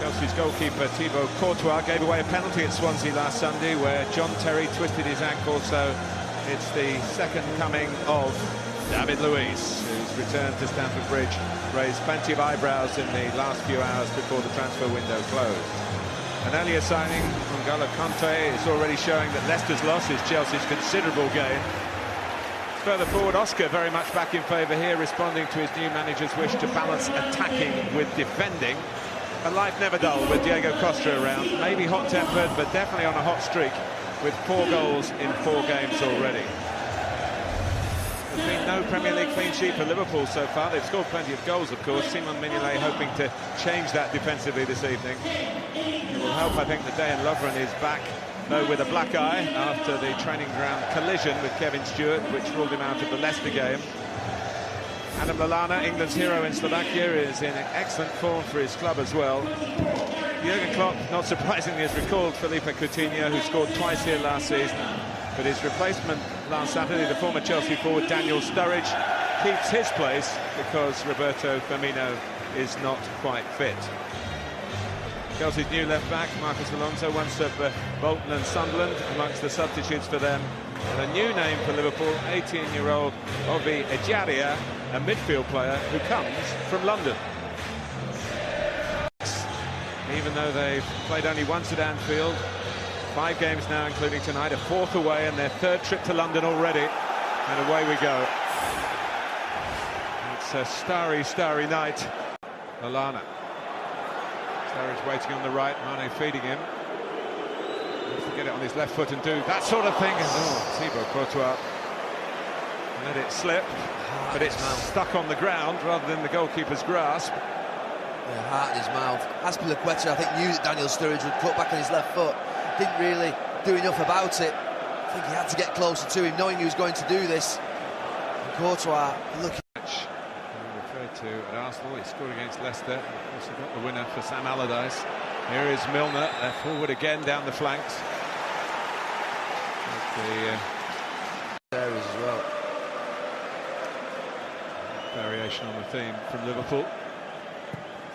Chelsea's goalkeeper Thibaut Courtois gave away a penalty at Swansea last Sunday where John Terry twisted his ankle, so it's the second coming of David Luiz, who's returned to Stamford Bridge, raised plenty of eyebrows in the last few hours before the transfer window closed. An earlier signing, N'Golo Kanté, is already showing that Leicester's loss is Chelsea's considerable gain. Further forward, Oscar very much back in favour here, responding to his new manager's wish to balance attacking with defending. And life never dull with Diego Costa around. Maybe hot-tempered, but definitely on a hot streak, with 4 goals in 4 games already. There's been no Premier League clean sheet for Liverpool so far. They've scored plenty of goals, of course. Simon Mignolet hoping to change that defensively this evening. It will help, I think, that Dejan Lovren is back, though with a black eye after the training ground collision with Kevin Stewart, which ruled him out of the Leicester game. Adam Lallana, England's hero in Slovakia, is in excellent form for his club as well. Jurgen Klopp, not surprisingly, has recalled Philippe Coutinho, who scored twice here last season. But his replacement last Saturday, the former Chelsea forward Daniel Sturridge, keeps his place because Roberto Firmino is not quite fit. Chelsea's new left-back, Marcos Alonso, once at Bolton and Sunderland, amongst the substitutes for them. And a new name for Liverpool, 18-year-old Ovi Ejaria, a midfield player who comes from London. Even though they've played only once at Anfield, 5 games now, including tonight, a 4th away, and their 3rd trip to London already. And away we go. It's a starry night. Lallana. Sturridge waiting on the right, Mane feeding him. Wants to get it on his left foot and do that sort of thing. Oh, Thibaut Courtois let it slip, but it's stuck on the ground rather than the goalkeeper's grasp. Yeah, heart in his mouth. Azpilicueta, I think, knew that Daniel Sturridge would cut back on his left foot. Didn't really do enough about it. I think he had to get closer to him, knowing he was going to do this. And Courtois looking. Referred to at Arsenal, he scored against Leicester. Of course, he got the winner for Sam Allardyce. Here is Milner, left forward again down the flanks. Areas as well. Variation on the theme from Liverpool.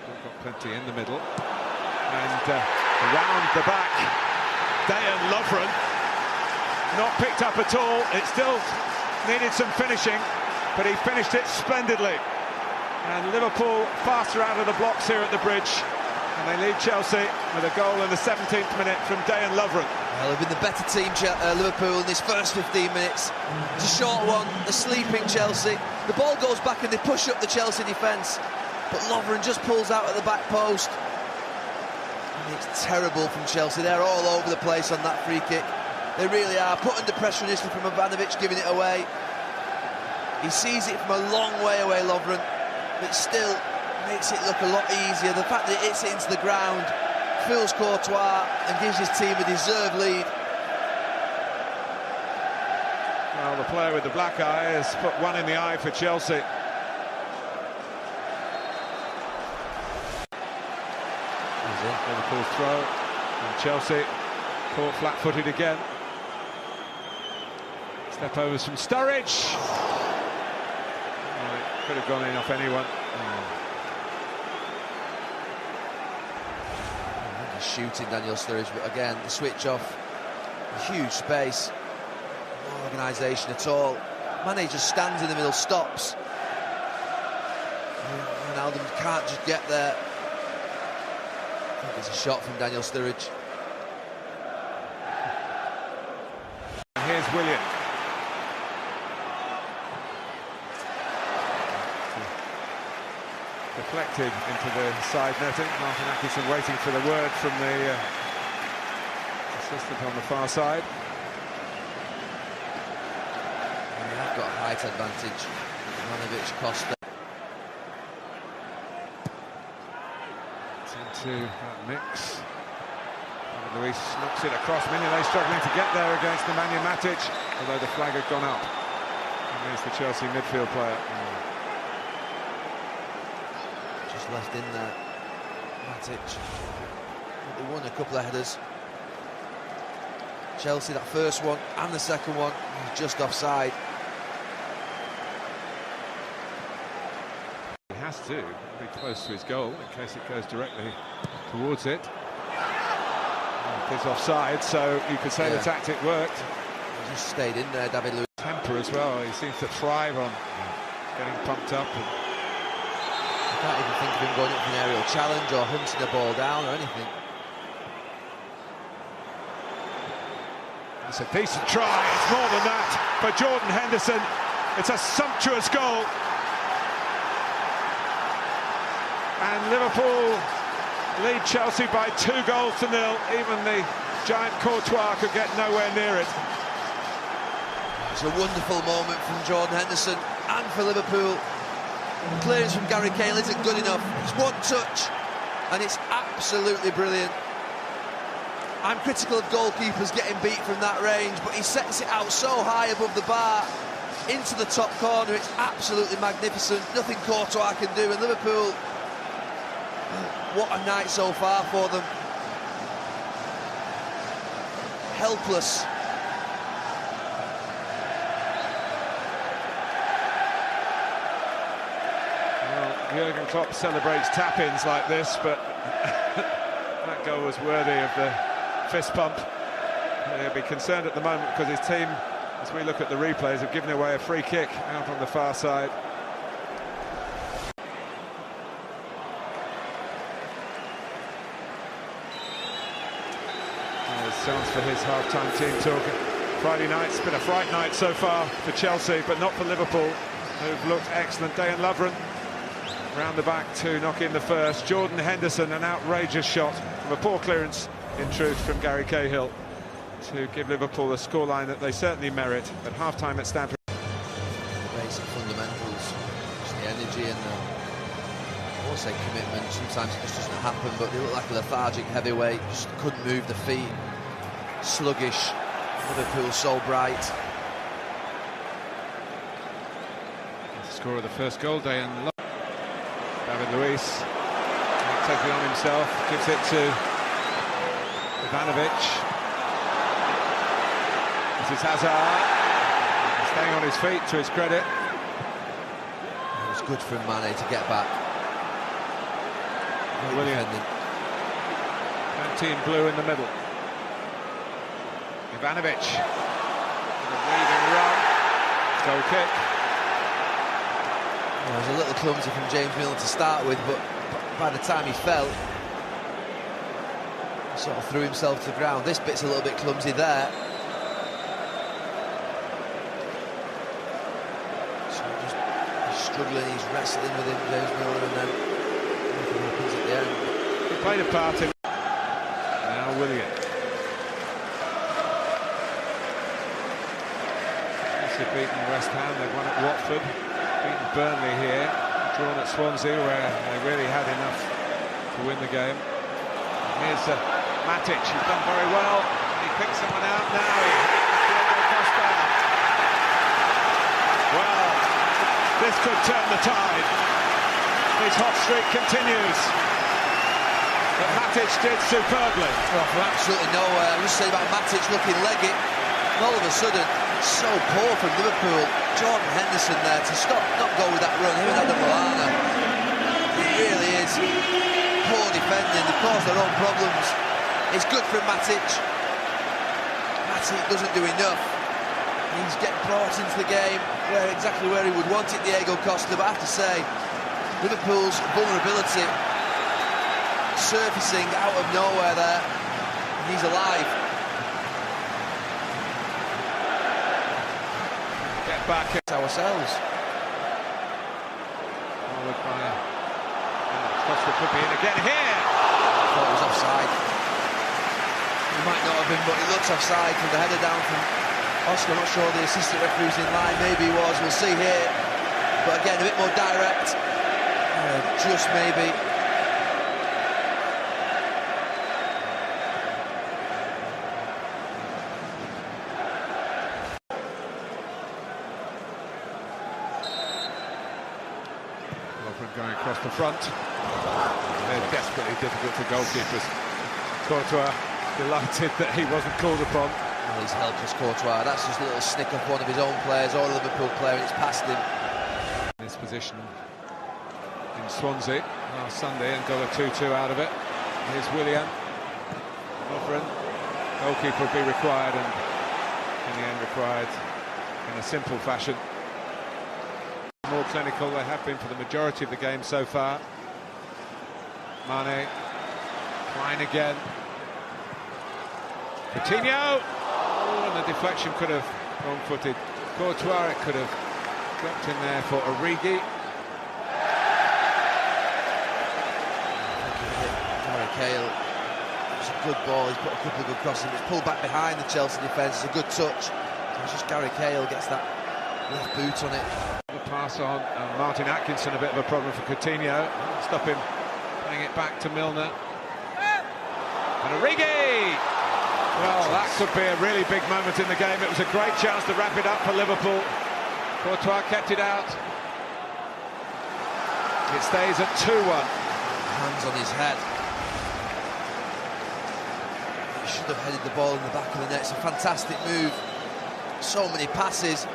Still got plenty in the middle. And around the back, Dejan Lovren, not picked up at all. It still needed some finishing, but he finished it splendidly. And Liverpool faster out of the blocks here at the Bridge. And they lead Chelsea with a goal in the 17th minute from Dejan Lovren. Well, they've been the better team, Liverpool, in this first 15 minutes. It's a short one, the sleeping Chelsea. The ball goes back and they push up the Chelsea defence. But Lovren just pulls out at the back post. And it's terrible from Chelsea. They're all over the place on that free kick. They really are. Put under pressure initially from Ivanovic, giving it away. He sees it from a long way away, Lovren. But still makes it look a lot easier. The fact that it hits it into the ground fools Courtois and gives his team a deserved lead. Well, the player with the black eye has put one in the eye for Chelsea. Liverpool throw, and Chelsea caught flat-footed again. Step overs from Sturridge. Could have gone in off anyone. He's shooting Daniel Sturridge, but again, the switch off, huge space, no organisation at all. Mane just stands in the middle, stops. Ronaldo can't just get there. I think it's a shot from Daniel Sturridge. And here's Willian. Deflected into the side netting. Martin Atkinson waiting for the word from the assistant on the far side. And they have got a height advantage. Ivanovic, Costa. It's into that mix. Luis knocks it across. Mignolet struggling to get there against Nemanja Matic, although the flag had gone up. And there's the Chelsea midfield player. Left in there, Matic. They won a couple of headers. Chelsea, that first one and the second one, just offside. He has to be close to his goal in case it goes directly towards it. It's offside, so you could say the tactic worked. He just stayed in there, David Luiz. Temper as well, he seems to thrive on getting pumped up. I can't even think of him going up for an aerial challenge or hunting a ball down or anything. It's a decent try, it's more than that for Jordan Henderson. It's a sumptuous goal. And Liverpool lead Chelsea by 2 goals to 0. Even the giant Courtois could get nowhere near it. It's a wonderful moment from Jordan Henderson and for Liverpool. Clearance from Gary Cahill isn't good enough. It's one touch and it's absolutely brilliant. I'm critical of goalkeepers getting beat from that range, but he sets it out so high above the bar into the top corner. It's absolutely magnificent. Nothing Courtois can do, and Liverpool, what a night so far for them. Helpless. Well, Jurgen Klopp celebrates tap-ins like this, but that goal was worthy of the fist pump. He'll be concerned at the moment because his team, as we look at the replays, have given away a free kick out on the far side. There's chance for his half-time team talk. Friday night's been a fright night so far for Chelsea, but not for Liverpool, who've looked excellent. Dejan Lovren round the back to knock in the first. Jordan Henderson, an outrageous shot from a poor clearance, in truth, from Gary Cahill, to give Liverpool a scoreline that they certainly merit at half-time at Stamford. Basic fundamentals, just the energy and I won't say commitment, sometimes it just doesn't happen, but they look like a lethargic heavyweight, just couldn't move the feet, sluggish. Liverpool so bright. The score of the first goal, David Luiz taking on himself, gives it to Ivanovic. This is Hazard, staying on his feet to his credit. It was good for Mane to get back. William, plenty in blue in the middle. Ivanovic, with a weaving run, goal kick. It was a little clumsy from James Milner to start with, but by the time he fell, he sort of threw himself to the ground. This bit's a little bit clumsy there. So he's struggling, he's wrestling with him, James Milner, and then nothing happens at the end. He played a part in. Now William. They've beaten West Ham, they've won at Watford, beaten Burnley here, drawn at Swansea where they really had enough to win the game. And here's Matic, he's done very well, he picks someone out now, Diego Costa. Well, this could turn the tide, his hot streak continues, but Matic did superbly. Well, from absolutely nowhere, I just say about Matic looking leggy, and all of a sudden, so poor from Liverpool. Jordan Henderson there to not go with that run. Him and Adam Lallana. It really is poor defending. They cause their own problems. It's good for Matic. Matic doesn't do enough. He's getting brought into the game exactly where he would want it, Diego Costa. But I have to say, Liverpool's vulnerability surfacing out of nowhere there. He's alive. Back ourselves. Forward by Costa, could be in again here. I thought it was offside. It might not have been, but it looks offside from the header down from Oscar. I'm not sure the assistant referee's in line. Maybe he was. We'll see here. But again, a bit more direct. Just maybe. Going across the front. They're desperately difficult for goalkeepers. Courtois delighted that he wasn't called upon. Well, he's helpless, Courtois. That's just a little snick off one of his own players, or a Liverpool player, and it's past him. In this position in Swansea last Sunday and got a 2-2 out of it. Here's Willian. Lovren. Goalkeeper will be required, and in the end required in a simple fashion. More clinical they have been for the majority of the game so far. Mane. Klein again. Coutinho! Oh, and the deflection could have wrong-footed. Courtois, it could have dropped in there for Origi. Gary Cahill, it's a good ball, he's put a couple of good crosses, it's pulled back behind the Chelsea defence, it's a good touch. It's just Gary Cahill gets that left boot on it. The pass on, Martin Atkinson, a bit of a problem for Coutinho. Stop him playing it back to Milner. And Origi! Well, that could be a really big moment in the game. It was a great chance to wrap it up for Liverpool. Courtois kept it out. It stays at 2-1. Hands on his head. He should have headed the ball in the back of the net. It's a fantastic move. So many passes.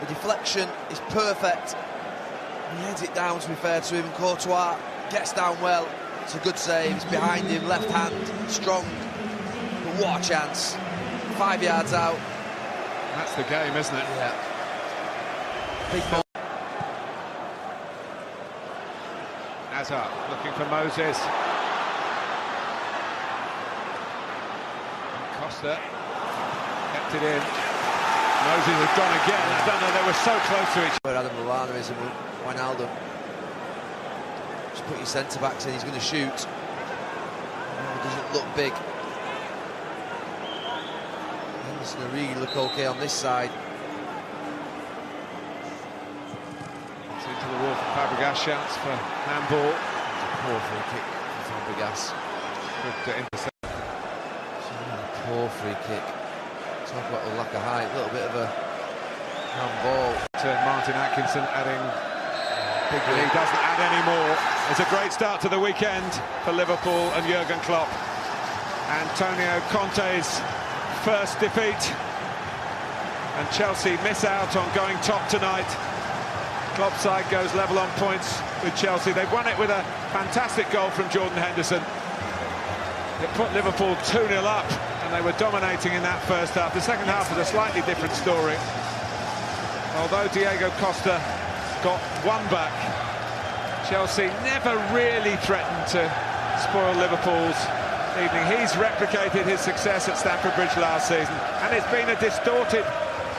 The deflection is perfect. He heads it down, to be fair to him. Courtois gets down well. It's a good save. It's behind him, left hand, strong. But what a chance. 5 yards out. That's the game, isn't it? Yeah. Big ball. Hazard looking for Moses. Costa kept it in. Moses has gone again. I don't know, they were so close to each other. Where Adam Lallana is and Wijnaldum. Just put your centre-backs in, he's going to shoot. Oh, doesn't look big. Henderson and Origi look okay on this side. It's into the wall for Fabregas, shouts for handball. Poor free kick for Fabregas. Good intercept. Poor free kick. Talk about a lack of height, a little bit of a handball. To Martin Atkinson adding, and he doesn't add any more. It's a great start to the weekend for Liverpool and Jurgen Klopp. Antonio Conte's first defeat, and Chelsea miss out on going top tonight. Klopp's side goes level on points with Chelsea. They've won it with a fantastic goal from Jordan Henderson. It put Liverpool 2-0 up, and they were dominating in that first half. The second half was a slightly different story. Although Diego Costa got one back, Chelsea never really threatened to spoil Liverpool's evening. He's replicated his success at Stamford Bridge last season, and it's been a distorted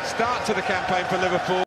start to the campaign for Liverpool.